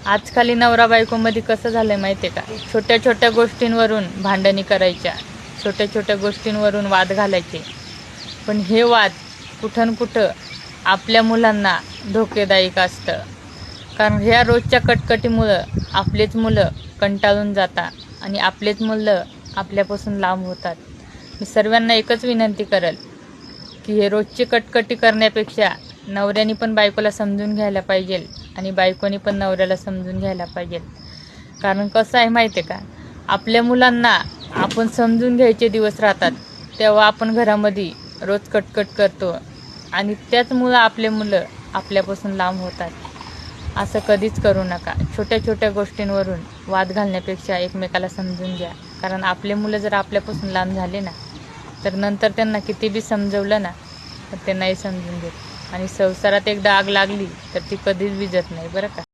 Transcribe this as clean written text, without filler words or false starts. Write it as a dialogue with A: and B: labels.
A: आजकाल नवरा बायकोमध्ये कसं झालंय माहिती आहे का? छोट्या छोट्या गोष्टींवरून भांडणी करायच्या, छोट्या छोट्या गोष्टींवरून वाद घालायचे. पण हे वाद कुठं न कुठं आपल्या मुलांना धोकेदायक असतं. कारण ह्या रोजच्या कटकटीमुळं आपलेच मुलं कंटाळून जातात आणि आपलेच मुलं आपल्यापासून लांब होतात. मी सर्वांना एकच विनंती करेल की हे रोजची कटकटी करण्यापेक्षा नवऱ्याने पण बायकोला समजून घ्यायला पाहिजे आणि बायकोने पण नवऱ्याला समजून घ्यायला पाहिजे. कारण कसं आहे माहिती आहे का, आपल्या मुलांना आपण समजून घ्यायचे दिवस राहतात तेव्हा आपण घरामध्ये रोज कटकट करतो आणि त्याचमुळं आपले मुलं आपल्यापासून लांब होतात. असं कधीच करू नका. छोट्या छोट्या गोष्टींवरून वाद घालण्यापेक्षा एकमेकाला समजून घ्या. कारण आपले मुलं जर आपल्यापासून लांब झाले ना, तर नंतर त्यांना किती बी समजवलं ना तर ते नाही समजून घेत आणि संसारात एकदा आग लागली तर ती कधीच विझत नाही बरं का.